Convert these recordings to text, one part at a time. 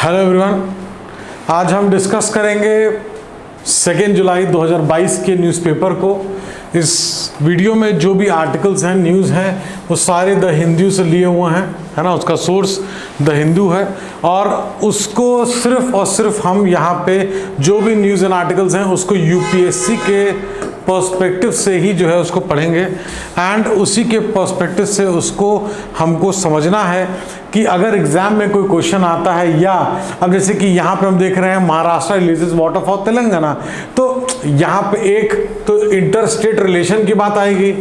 Hello everyone, आज हम discuss करेंगे 2 जुलाई 2022 के न्यूज़पेपर को। इस वीडियो में जो भी आर्टिकल्स हैं, न्यूज़ हैं, वो सारे द हिंदू से लिए हुए हैं, है ना। उसका सोर्स द हिंदू है और उसको सिर्फ और सिर्फ हम यहाँ पे जो भी न्यूज़ एंड आर्टिकल्स हैं उसको यूपीएससी के पर्सपेक्टिव से ही जो है उसको पढ़ेंगे एंड उसी के पर्सपेक्टिव से उसको हमको समझना है कि अगर एग्जाम में कोई क्वेश्चन आता है, या अब जैसे कि यहाँ पे हम देख रहे हैं Maharashtra releases water for Telangana, तो यहाँ पे एक तो इंटर स्टेट रिलेशन की बात आएगी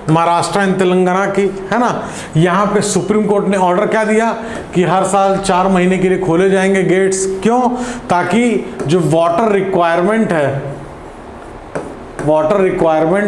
महाराष्ट्र एंड तेलंगाना की, है ना। यहाँ पे सुप्रीम कोर्ट ने ऑर्डर क्या दिया कि हर साल 4 महीने के लिए खोले जाएंगे गेट्स। क्यों? ताकि जो वाटर रिक्वायरमेंट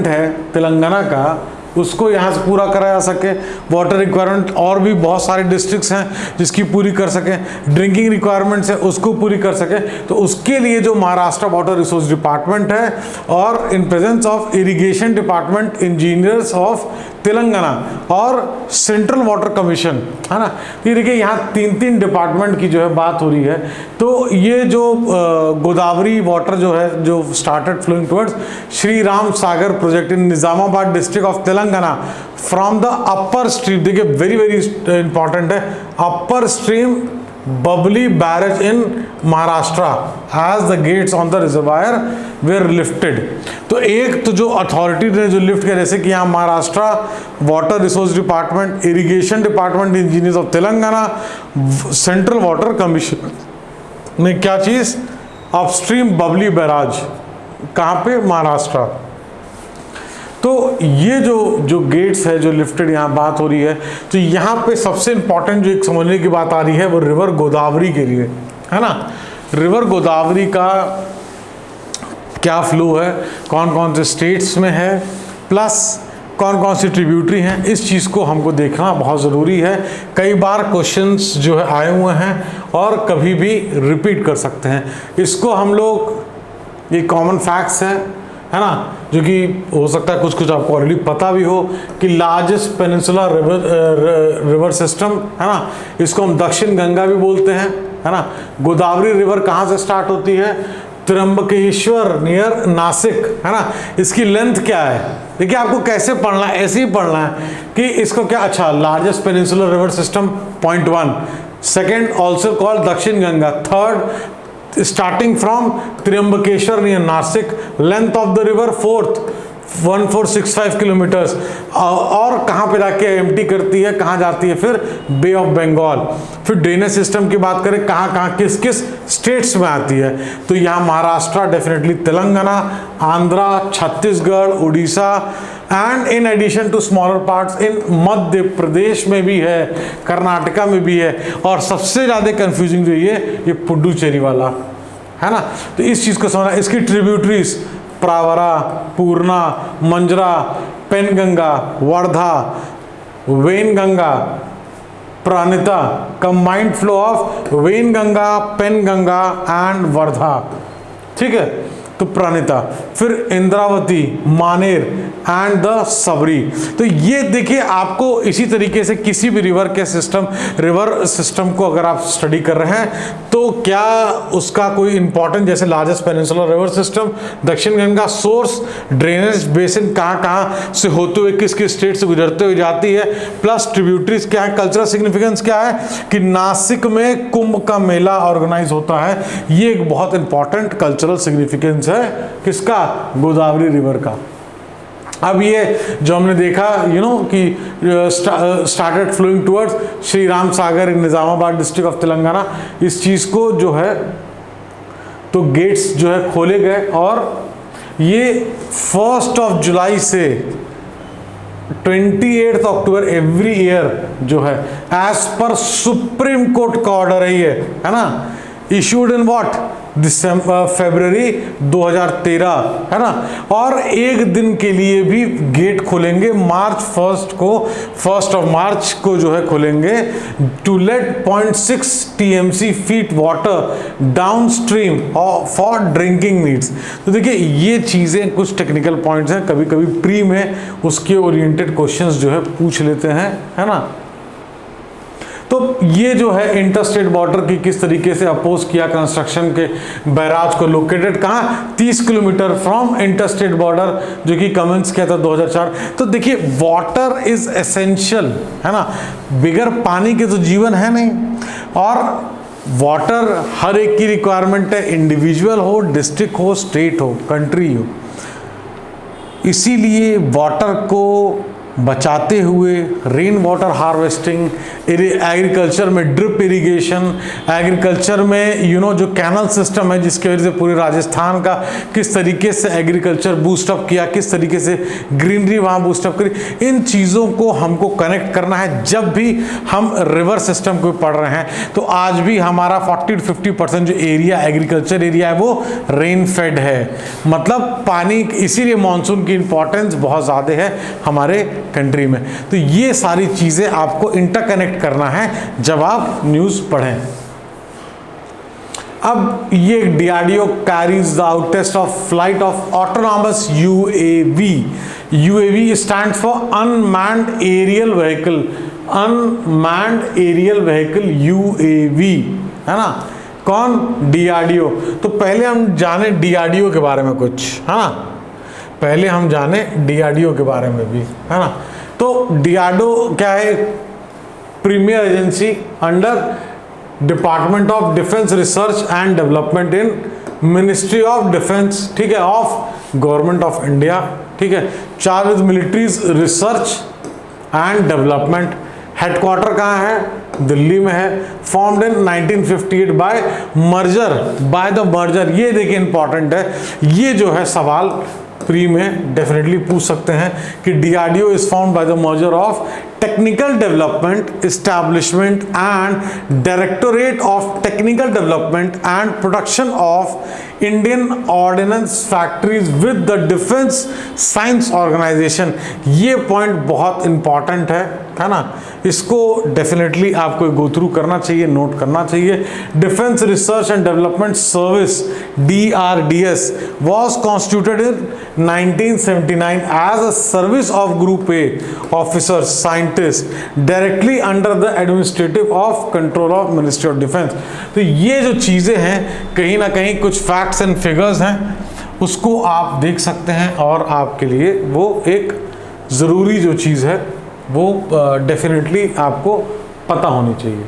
है तेलंगाना का, उसको यहाँ से पूरा करा जा सके। वाटर रिक्वायरमेंट और भी बहुत सारे डिस्ट्रिक्ट्स हैं जिसकी पूरी कर सके, ड्रिंकिंग रिक्वायरमेंट्स है उसको पूरी कर सके। तो उसके लिए जो महाराष्ट्र वाटर रिसोर्स डिपार्टमेंट है और in presence of irrigation department engineers of Telangana और सेंट्रल वाटर कमीशन, है ना। ये देखिए यहाँ 3 डिपार्टमेंट की जो है बात हो रही है। तो ये जो गोदावरी वाटर जो है, जो started flowing towards Shri Ram Sagar project in Nizamabad district of Telangana from the upper stream, देखिए वेरी वेरी इंपॉर्टेंट है, upper stream Babli barrage in Maharashtra as the gates on the reservoir were lifted. तो एक तो जो अथॉरिटी ने जो लिफ्ट किया, जैसे कि यहाँ Maharashtra water resource department, irrigation department, engineers of Telangana, central water commission ने क्या चीज, अपस्ट्रीम बबली बैराज, कहाँ पे, महाराष्ट्र। तो ये जो गेट्स है जो लिफ्टेड यहाँ बात हो रही है, तो यहाँ पे सबसे इंपॉर्टेंट जो एक समझने की बात आ रही है वो रिवर गोदावरी के लिए, है ना। रिवर गोदावरी का क्या फ्लो है, कौन कौन से स्टेट्स में है, प्लस कौन कौन सी ट्रिब्यूटरी हैं, इस चीज़ को हमको देखना बहुत ज़रूरी है। कई बार क्वेश्चंस जो है आए हुए हैं और कभी भी रिपीट कर सकते हैं। इसको हम लोग, ये कॉमन फैक्ट्स हैं, है ना, जो कि हो सकता है कुछ कुछ आपको ऑलरेडी पता भी हो कि लार्जेस्ट पेनिनसुलर रिवर सिस्टम, है ना, इसको हम दक्षिण गंगा भी बोलते हैं, है ना। गोदावरी रिवर कहाँ से स्टार्ट होती है, त्र्यंबकेश्वर नियर नासिक, है ना। इसकी लेंथ क्या है, देखिए आपको कैसे पढ़ना है, ऐसे ही पढ़ना है कि इसको क्या, अच्छा, largest peninsular river system 0.1, second also called Dakshin Ganga, third starting from Trimbakeshwar near Nashik, length of the river 1465 kilometres, और कहाँ पे जाके एम्प्टी करती है, कहाँ जाती है, फिर बे ऑफ बंगाल। फिर ड्रेनेज सिस्टम की बात करें, कहाँ कहाँ किस किस स्टेट्स में आती है, तो यहाँ Maharashtra, definitely Telangana, Andhra, Chhattisgarh, Orissa and in addition to smaller parts in Madhya Pradesh में भी है, कर्नाटका में भी है, और सबसे ज़्यादा कंफ्यूजिंग जो ये पुडुचेरी वाला, है ना। तो इस चीज़ को समझना। इसकी tributaries Pravara, Purna, Manjra, Penganga, Wardha, Wainganga, Pranhita, combined flow of Wainganga, Penganga and Wardha, ठीक है। तो प्राणिता, फिर इंद्रावती, मानेर एंड द सबरी। तो ये देखिए आपको इसी तरीके से किसी भी रिवर सिस्टम को अगर आप स्टडी कर रहे हैं तो क्या उसका कोई इंपॉर्टेंट, जैसे लार्जेस्ट पेनिनसुलर रिवर सिस्टम दक्षिण गंगा, सोर्स, ड्रेनेज बेसिन कहाँ कहाँ से होते हुए किस किस स्टेट से गुजरते हुए जाती है, प्लस ट्रिब्यूटरीज क्या है, कल्चरल सिग्निफिकेंस क्या है कि नासिक में कुंभ का मेला ऑर्गेनाइज होता है। ये एक बहुत इंपॉर्टेंट कल्चरल सिग्निफिकेंस है किसका, गोदावरी रिवर का। अब ये जो हमने देखा कि started flowing towards Shri Ram Sagar in Nizamabad district of Telangana, इस चीज़ को जो है तो गेट्स जो है खोले गए और ये 1 जुलाई से 28 अक्टूबर एवरी ईयर जो है एज पर सुप्रीम कोर्ट का ऑर्डर है ना, इशूड इन व्हाट, फरवरी 2013, है ना। और एक दिन के लिए भी गेट खोलेंगे मार्च 1 मार्च को जो है खोलेंगे, to let 0.6 TMC feet water downstream for drinking needs. तो देखिए ये चीज़ें कुछ टेक्निकल पॉइंट्स हैं, कभी कभी प्री में उसके ओरिएंटेड क्वेश्चंस जो है पूछ लेते हैं, है ना। तो ये जो है इंटर स्टेट बॉर्डर की किस तरीके से अपोज किया कंस्ट्रक्शन के बैराज को, लोकेटेड कहाँ, 30 kilometre from inter state border, जो कि कमेंस किया था 2004। तो देखिए वाटर इज एसेंशियल, है ना, बिगर पानी के तो जीवन है नहीं, और वाटर हर एक की रिक्वायरमेंट है, इंडिविजुअल हो, डिस्ट्रिक्ट हो, स्टेट हो, कंट्री हो। इसीलिए वाटर को बचाते हुए रेन वाटर हार्वेस्टिंग, एग्रीकल्चर में ड्रिप इरिगेशन, एग्रीकल्चर में जो कैनल सिस्टम है जिसकी वजह से पूरे राजस्थान का किस तरीके से एग्रीकल्चर बूस्टअप किया, किस तरीके से ग्रीनरी वहाँ बूस्टअप करी, इन चीज़ों को हमको कनेक्ट करना है। जब भी हम रिवर सिस्टम को पढ़ रहे हैं तो आज भी हमारा 40 to 50% जो एरिया एग्रीकल्चर एरिया है वो रेन फेड है, मतलब पानी, इसीलिए मानसून की इंपॉर्टेंस बहुत ज़्यादा है हमारे कंट्री में। तो ये सारी चीजें आपको इंटरकनेक्ट करना है जब आप न्यूज पढ़ें। अब ये DRDO carries the out test of flight of autonomous UAV. UAV stands for unmanned aerial vehicle, unmanned aerial vehicle UAV, है ना। कौन, डीआरडीओ। तो पहले हम जाने डीआरडीओ के बारे में कुछ, है ना, पहले हम जाने डीआरडीओ के बारे में भी, है ना। तो डीआरडीओ क्या है, premier agency under department of defence research and development in ministry of defence, ठीक है, ऑफ गवर्नमेंट ऑफ इंडिया, ठीक है। Charge with militaries research and development. Headquarter कहाँ है, दिल्ली में है। Formed in 1958 by merger, by the merger. ये देखिए इंपॉर्टेंट है, ये जो है सवाल प्री में डेफिनेटली पूछ सकते हैं कि DRDO is found by the merger of technical development establishment and directorate of technical development and production of Indian ordnance factories with the defence science organisation. ये पॉइंट बहुत इंपॉर्टेंट है ना, इसको डेफिनेटली आपको गो थ्रू करना चाहिए, note करना चाहिए। Defence research and development service DRDS was constituted in 1979 as a service of Group A officers, scientists directly under the administrative of control of Ministry of Defense। तो ये जो चीज़ें हैं कहीं ना कहीं कुछ फैक्ट्स एंड फिगर्स हैं, उसको आप देख सकते हैं और आपके लिए वो एक ज़रूरी जो चीज़ है वो डेफिनेटली आपको पता होनी चाहिए।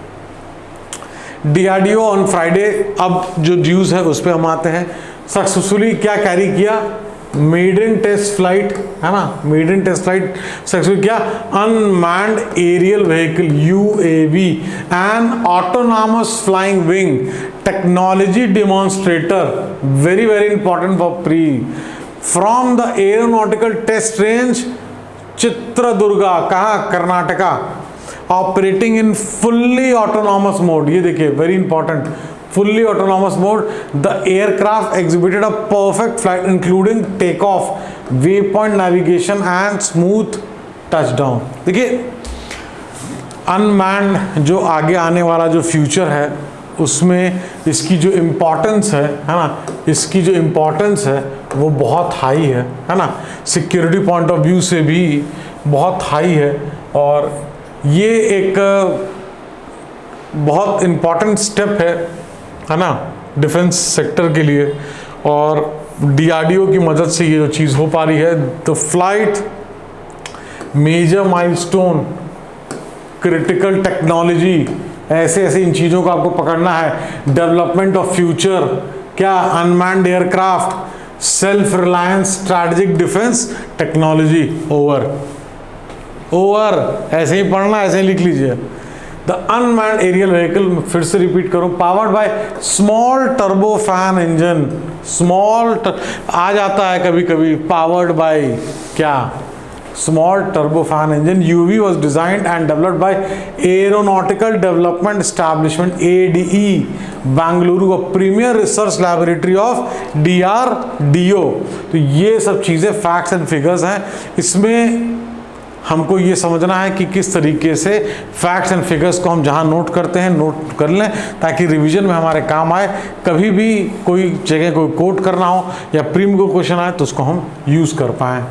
डीआरडीओ ऑन फ्राइडे, अब जो न्यूज़ है उस पर हम आते हैं। सक्सेसफुली क्या कैरी किया, मेडन टेस्ट फ्लाइट, है ना, मेडन टेस्ट फ्लाइट सक्सेसफुल किया, unmanned aerial vehicle UAV and autonomous flying wing technology demonstrator, very very important for pre, from the aeronautical test range Chitradurga, कहाँ, Karnataka, operating in fully autonomous mode. ये देखिए very important, fully autonomous mode. The aircraft exhibited a perfect flight including take off, way point navigation and smooth touchdown. देखिए unmanned जो आगे आने वाला जो future है उसमें इसकी जो इम्पोर्टेंस है ना, इसकी जो इम्पोर्टेंस है वो बहुत हाई है ना, सिक्योरिटी पॉइंट ऑफ व्यू से भी बहुत हाई है, और ये एक बहुत इम्पॉर्टेंट स्टेप है ना डिफेंस सेक्टर के लिए, और डीआरडीओ की मदद से ये जो चीज़ हो पा रही है। The flight major milestone, critical technology, ऐसे ऐसे इन चीज़ों को आपको पकड़ना है। डेवलपमेंट ऑफ फ्यूचर, क्या, unmanned aircraft, self reliance, strategic defence technology. Over ऐसे ही पढ़ना, ऐसे ही लिख लीजिए। द अनमैन्ड एरियल व्हीकल, फिर से रिपीट करूं, powered by small turbo fan engine, आ जाता है कभी कभी, पावर्ड बाय क्या, small turbo fan engine. UV was designed and developed by Aeronautical Development Establishment ADE Bengaluru, a premier research laboratory of DRDO। तो ये सब चीज़ें फैक्ट्स एंड फिगर्स हैं, इसमें हमको ये समझना है कि किस तरीके से फैक्ट्स एंड फिगर्स को हम जहाँ नोट करते हैं नोट कर लें, ताकि रिवीजन में हमारे काम आए। कभी भी कोई जगह कोई कोट करना हो या प्रीम को क्वेश्चन आए तो उसको हम यूज़ कर पाएँ।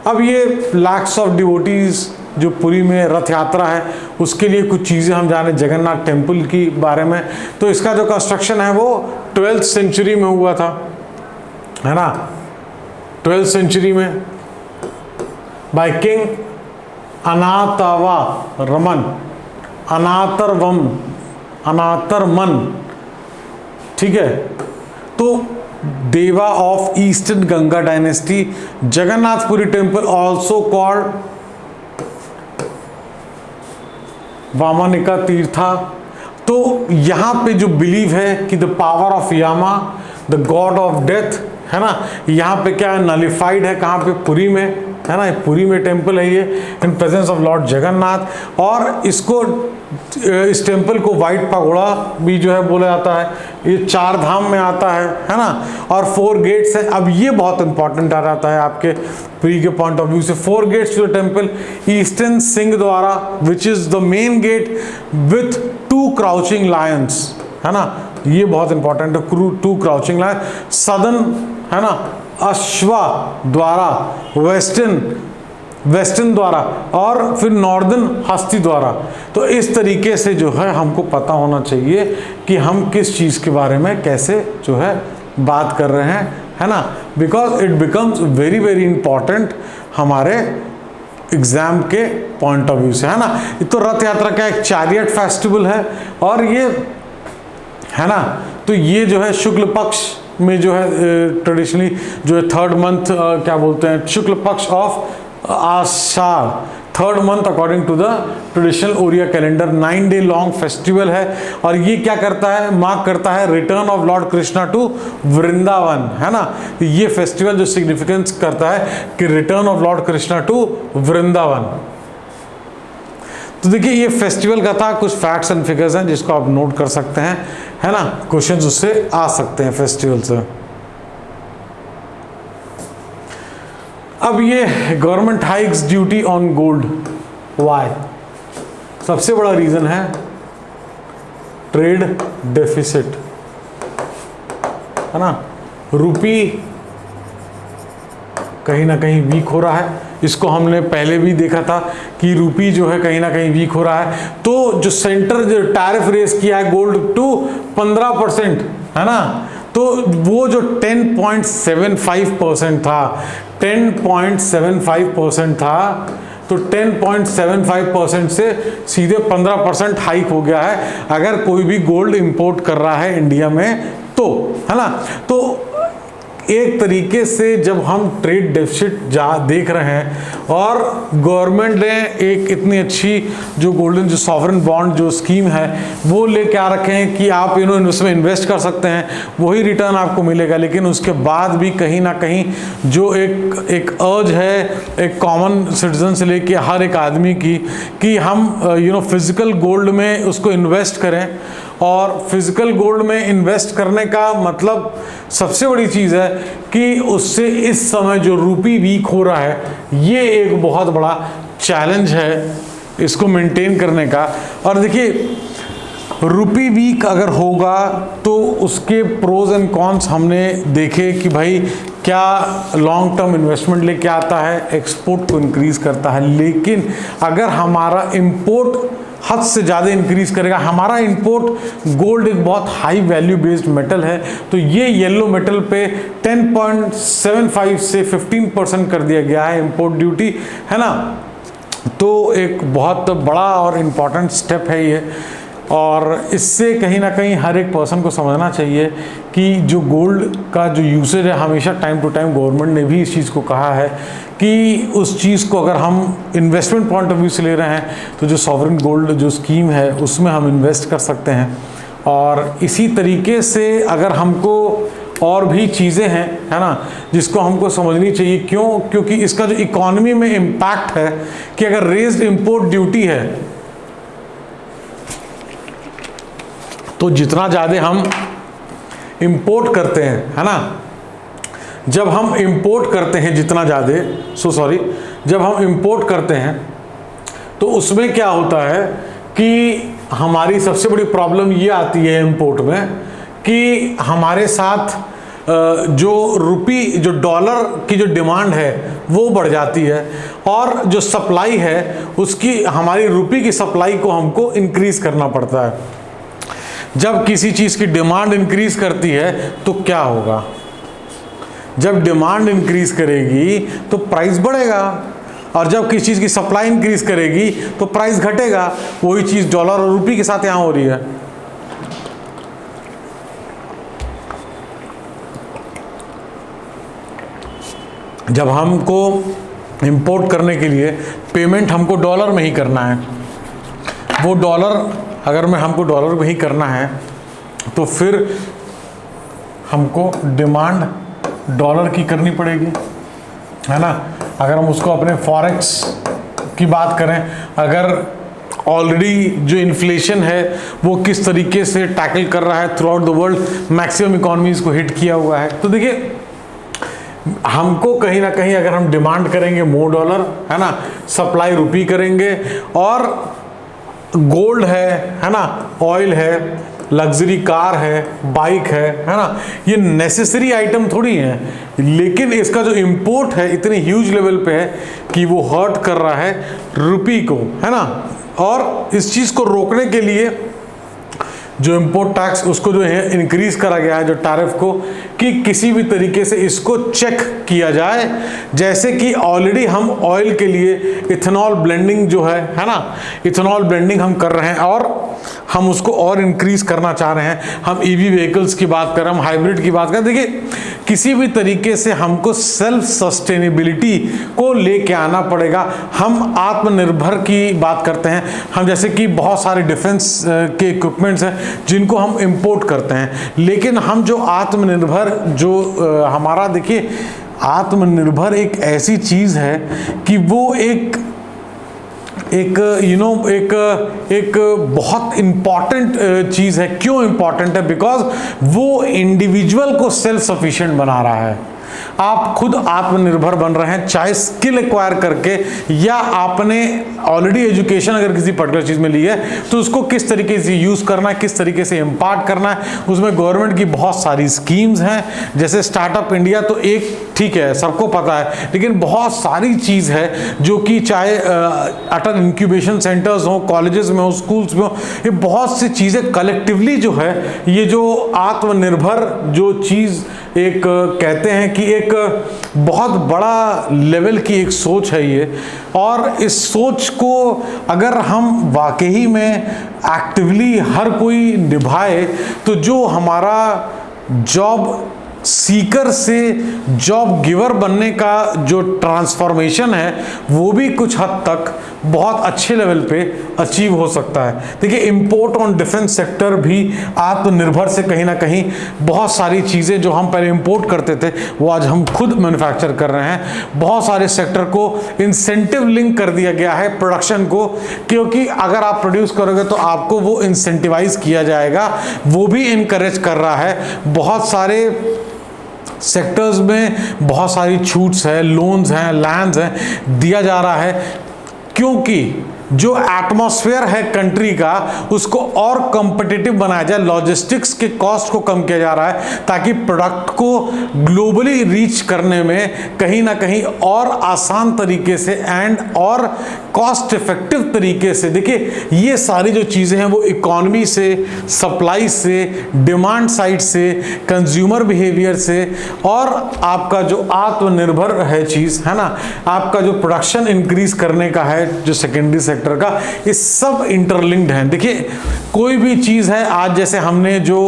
अब ये लैक्स ऑफ डिवोटीज जो पुरी में रथ यात्रा है उसके लिए कुछ चीज़ें हम जाने जगन्नाथ टेम्पल की बारे में। तो इसका जो कंस्ट्रक्शन है वो 12th सेंचुरी में हुआ था, है ना, 12th सेंचुरी में by king Anantavarman Anantavarman, ठीक है। तो Deva of eastern Ganga dynasty, Jagannathpuri temple also called Vamanika Tirtha. तो यहाँ पे जो बिलीव है कि the power of Yama the god of death, है ना, यहाँ पे क्या है, नलिफाइड है, कहाँ पे, पुरी में, है ना, पुरी में टेम्पल है ये, in presence of Lord Jagannath. और इसको, इस टेम्पल को वाइट पगोड़ा भी जो है बोला जाता है, ये 4 धाम में आता है ना, और 4 गेट्स है। अब ये बहुत इंपॉर्टेंट आ जाता है आपके पुरी के पॉइंट ऑफ व्यू से। 4 gates to the temple, eastern Singha Dwara which is the main gate with 2 crouching lions, है ना, ये बहुत इंपॉर्टेंट है, 2 क्राउचिंग लायन। सदर्न, है ना, अश्वा द्वारा, वेस्टर्न द्वारा, और फिर नॉर्दर्न हस्ती द्वारा। तो इस तरीके से जो है हमको पता होना चाहिए कि हम किस चीज़ के बारे में कैसे जो है बात कर रहे हैं, है ना, because it becomes very very important हमारे एग्जाम के पॉइंट ऑफ व्यू से, है ना। तो रथ यात्रा का एक चैरियट फेस्टिवल है, और ये, है ना, तो ये जो है शुक्ल पक्ष में जो है ट्रेडिशनली जो है 3rd मंथ, क्या बोलते हैं, शुक्ल पक्ष of Ashadh, 3rd month according to the traditional Oriya calendar, 9 day long festival है। और ये क्या करता है, मार्क करता है return of Lord Krishna to Vrindavan, है ना। ये फेस्टिवल जो सिग्निफिकेंस करता है कि return of Lord Krishna to Vrindavan. तो देखिए ये फेस्टिवल का था, कुछ फैक्ट्स एंड फिगर्स हैं जिसको आप नोट कर सकते हैं, है ना, क्वेश्चंस उससे आ सकते हैं फेस्टिवल से। अब ये government hikes duty on gold, why? सबसे बड़ा रीजन है ट्रेड डेफिसिट, है ना, रुपी कहीं ना कहीं वीक हो रहा है। इसको हमने पहले भी देखा था कि रुपी जो है कहीं ना कहीं वीक हो रहा है। तो जो सेंटर जो टैरिफ रेस किया है गोल्ड टू 15%, है ना, तो वो जो 10.75% था, 10.75% था, तो 10.75% से सीधे 15% हाइक हो गया है अगर कोई भी गोल्ड इंपोर्ट कर रहा है इंडिया में, तो, है ना। तो एक तरीके से जब हम ट्रेड डेफिसिट देख रहे हैं और गवर्नमेंट ने एक इतनी अच्छी जो गोल्डन जो सॉवरेन बॉन्ड जो स्कीम है वो लेके आ रखे हैं कि आप इसमें इन्वेस्ट कर सकते हैं, वही रिटर्न आपको मिलेगा। लेकिन उसके बाद भी कहीं ना कहीं जो एक अर्ज है एक कॉमन सिटीजन से लेके हर एक आदमी की कि हम फिजिकल गोल्ड में उसको इन्वेस्ट करें। और फिजिकल गोल्ड में इन्वेस्ट करने का मतलब सबसे बड़ी चीज़ है कि उससे इस समय जो रुपी वीक हो रहा है ये एक बहुत बड़ा चैलेंज है इसको मेंटेन करने का। और देखिए रुपी वीक अगर होगा तो उसके प्रोज एंड कॉन्स हमने देखे कि भाई क्या लॉन्ग टर्म इन्वेस्टमेंट लेके आता है, एक्सपोर्ट को इंक्रीज करता है। लेकिन अगर हमारा इंपोर्ट हद से ज़्यादा इंक्रीज करेगा, हमारा इंपोर्ट गोल्ड एक बहुत हाई वैल्यू बेस्ड मेटल है, तो ये येलो मेटल पे 10.75 से 15% कर दिया गया है इंपोर्ट ड्यूटी, है ना। तो एक बहुत बड़ा और इम्पॉर्टेंट स्टेप है ये। और इससे कहीं ना कहीं हर एक पर्सन को समझना चाहिए कि जो गोल्ड का जो यूसेज है हमेशा टाइम टू टाइम गवर्नमेंट ने भी इस चीज़ को कहा है कि उस चीज़ को अगर हम इन्वेस्टमेंट पॉइंट ऑफ व्यू से ले रहे हैं तो जो सॉवरेन गोल्ड जो स्कीम है उसमें हम इन्वेस्ट कर सकते हैं। और इसी तरीके से अगर हमको और भी चीज़ें हैं, है ना, जिसको हमको समझनी चाहिए। क्योंकि इसका जो इकोनॉमी में इम्पैक्ट है कि अगर रेज्ड इंपोर्ट ड्यूटी है तो जितना ज़्यादा हम इंपोर्ट करते हैं, है ना, जब हम इंपोर्ट करते हैं जितना ज़्यादा जब हम इंपोर्ट करते हैं तो उसमें क्या होता है कि हमारी सबसे बड़ी प्रॉब्लम ये आती है इंपोर्ट में कि हमारे साथ जो रुपी जो डॉलर की जो डिमांड है वो बढ़ जाती है, और जो सप्लाई है उसकी, हमारी रुपी की सप्लाई को हमको इंक्रीज करना पड़ता है। जब किसी चीज़ की डिमांड इंक्रीज करती है तो क्या होगा, जब डिमांड इंक्रीज करेगी तो प्राइस बढ़ेगा, और जब किसी चीज़ की सप्लाई इंक्रीज करेगी तो प्राइस घटेगा। वही चीज़ डॉलर और रुपी के साथ यहाँ हो रही है। जब हमको इंपोर्ट करने के लिए पेमेंट हमको डॉलर में ही करना है, वो डॉलर अगर हमको डॉलर में ही करना है तो फिर हमको डिमांड डॉलर की करनी पड़ेगी, है ना। अगर हम उसको अपने फॉरेक्स की बात करें, अगर ऑलरेडी जो इन्फ्लेशन है वो किस तरीके से टैकल कर रहा है through out the world, maximum economies को हिट किया हुआ है, तो देखिए हमको कहीं ना कहीं अगर हम डिमांड करेंगे मोर डॉलर, है ना, सप्लाई रुपी करेंगे, और गोल्ड है ना, ऑयल है, लग्जरी कार है, बाइक है ना, ये नेसेसरी आइटम थोड़ी है, लेकिन इसका जो इंपोर्ट है इतने ह्यूज लेवल पे है कि वो हर्ट कर रहा है रुपी को, है ना। और इस चीज़ को रोकने के लिए जो इंपोर्ट टैक्स उसको जो है इंक्रीज करा गया है, जो टैरिफ को, कि किसी भी तरीके से इसको चेक किया जाए। जैसे कि ऑलरेडी हम ऑयल के लिए इथेनॉल ब्लेंडिंग जो है ना, इथेनॉल ब्लेंडिंग हम कर रहे हैं और हम उसको और इंक्रीज करना चाह रहे हैं। हम ईवी व्हीकल्स की बात करें, हम हाइब्रिड की बात करें, देखिए किसी भी तरीके से हमको सेल्फ सस्टेनेबिलिटी को लेके आना पड़ेगा। हम आत्मनिर्भर की बात करते हैं, हम जैसे कि बहुत सारे डिफेंस के इक्विपमेंट्स हैं जिनको हम इंपोर्ट करते हैं, लेकिन हम जो आत्मनिर्भर जो हमारा, देखिए आत्मनिर्भर एक ऐसी चीज़ है कि वो एक बहुत इम्पॉर्टेंट चीज़ है। क्यों इम्पॉर्टेंट है? बिकॉज वो इंडिविजुअल को सेल्फ सफिशिएंट बना रहा है। आप खुद आत्मनिर्भर बन रहे हैं, चाहे स्किल एक्वायर करके या आपने ऑलरेडी एजुकेशन अगर किसी पर्टिकुलर चीज़ में ली है तो उसको किस तरीके से यूज़ करना है, किस तरीके से इम्पार्ट करना है। उसमें गवर्नमेंट की बहुत सारी स्कीम्स हैं, जैसे स्टार्टअप इंडिया तो एक ठीक है, सबको पता है, लेकिन बहुत सारी चीज़ है जो कि चाहे अटल इंक्यूबेशन सेंटर्स हो, कॉलेजेस में हो, स्कूल्स में हो, ये बहुत सी चीज़ें कलेक्टिवली जो है, ये जो आत्मनिर्भर जो चीज़ एक कहते हैं कि एक बहुत बड़ा लेवल की एक सोच है ये। और इस सोच को अगर हम वाकई में एक्टिवली हर कोई निभाए तो जो हमारा जॉब सीकर से जॉब गिवर बनने का जो ट्रांसफॉर्मेशन है वो भी कुछ हद तक बहुत अच्छे लेवल पे अचीव हो सकता है। देखिए इंपोर्ट ऑन डिफेंस सेक्टर भी आत्मनिर्भर से कहीं ना कहीं बहुत सारी चीज़ें जो हम पहले इंपोर्ट करते थे वो आज हम खुद मैन्युफैक्चर कर रहे हैं। बहुत सारे सेक्टर को इंसेंटिव लिंक कर दिया गया है प्रोडक्शन को, क्योंकि अगर आप प्रोड्यूस करोगे तो आपको वो इंसेंटिवाइज किया जाएगा, वो भी इनकरेज कर रहा है। बहुत सारे सेक्टर्स में बहुत सारी छूट्स है, लोन्स हैं, लैंड्स हैं, दिया जा रहा है, क्योंकि जो एटमॉस्फेयर है कंट्री का उसको और कॉम्पिटिटिव बनाया जाए। लॉजिस्टिक्स के कॉस्ट को कम किया जा रहा है ताकि प्रोडक्ट को ग्लोबली रीच करने में कहीं ना कहीं और आसान तरीके से एंड और कॉस्ट इफेक्टिव तरीके से। देखिए ये सारी जो चीज़ें हैं वो इकोनॉमी से, सप्लाई से, डिमांड साइड से, कंज्यूमर बिहेवियर से, और आपका जो आत्मनिर्भर है चीज़ है ना, आपका जो प्रोडक्शन इंक्रीज करने का है जो सेकेंडरी सेक्टर का, ये सब इंटरलिंक्ड हैं। देखिए कोई भी चीज़ है, आज जैसे हमने जो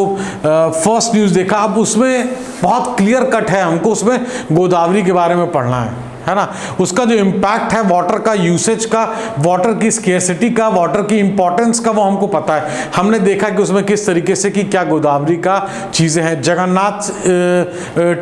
फर्स्ट न्यूज़ देखा, अब उसमें बहुत क्लियर कट है, हमको उसमें गोदावरी के बारे में पढ़ना है ना, उसका जो इम्पैक्ट है वाटर का, यूसेज का, वाटर की स्केर्सिटी का, वाटर की इंपॉर्टेंस का, वो हमको पता है। हमने देखा कि उसमें किस तरीके से कि क्या गोदावरी का चीज़ें हैं। जगन्नाथ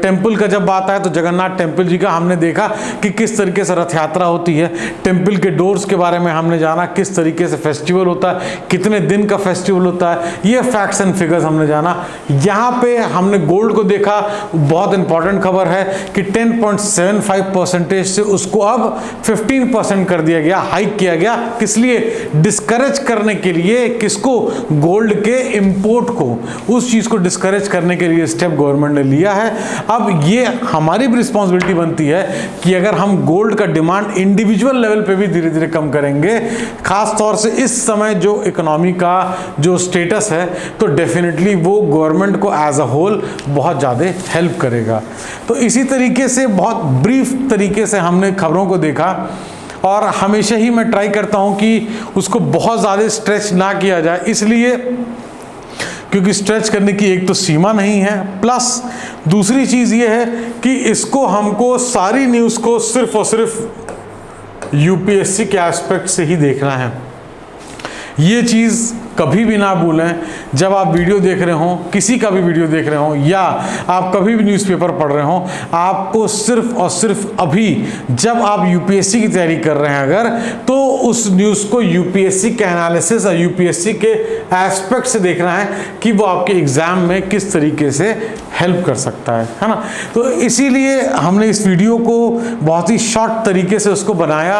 टेम्पल का जब बात आया तो जगन्नाथ टेम्पल जी का हमने देखा कि किस तरीके से रथ यात्रा होती है। टेम्पल के डोर्स के बारे में हमने जाना, किस तरीके से फेस्टिवल होता है, कितने दिन का फेस्टिवल होता है, ये फैक्ट्स एंड फिगर्स हमने जाना। यहाँ पे हमने गोल्ड को देखा, बहुत इंपॉर्टेंट खबर है कि 10.75% परसेंटेज से उसको अब 15% कर दिया गया, हाइक किया गया। किस लिए? डिस्करेज करने के लिए। किसको? गोल्ड के इंपोर्ट को, उस चीज को डिस्करेज करने के लिए स्टेप गवर्नमेंट ने लिया है। अब ये हमारी भी रिस्पॉन्सिबिलिटी बनती है कि अगर हम गोल्ड का डिमांड इंडिविजुअल लेवल पे भी धीरे धीरे कम करेंगे, खास तौर से इस समय जो इकोनॉमी का जो स्टेटस है, तो डेफिनेटली वो गवर्नमेंट को एज अ होल बहुत ज़्यादा हेल्प करेगा। तो इसी तरीके से बहुत ब्रीफ तरीके से हमने खबरों को देखा, और हमेशा ही मैं ट्राई करता हूं कि उसको बहुत ज़्यादा स्ट्रेच ना किया जाए, इसलिए क्योंकि स्ट्रेच करने की एक तो सीमा नहीं है, प्लस दूसरी चीज़ ये है कि इसको हमको सारी न्यूज़ को सिर्फ और सिर्फ यूपीएससी के एस्पेक्ट से ही देखना है। ये चीज़ कभी भी ना भूलें। जब आप वीडियो देख रहे हो, किसी का भी वीडियो देख रहे हो, या आप कभी भी न्यूज़पेपर पढ़ रहे हो, आपको सिर्फ और सिर्फ अभी जब आप यूपीएससी की तैयारी कर रहे हैं अगर, तो उस न्यूज़ को यूपीएससी के एनालिसिस और यूपीएससी के एस्पेक्ट से देखना है कि वो आपके एग्ज़ाम में किस तरीके से हेल्प कर सकता है ना। तो इसीलिए हमने इस वीडियो को बहुत ही शॉर्ट तरीके से उसको बनाया।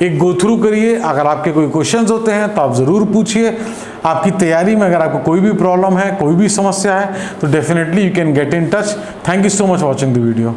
एक गो थ्रू करिए। अगर आपके कोई क्वेश्चंस होते हैं तो आप ज़रूर पूछिए। आपकी तैयारी में अगर आपको कोई भी प्रॉब्लम है, कोई भी समस्या है, तो definitely you can get in touch. Thank you so much watching the video.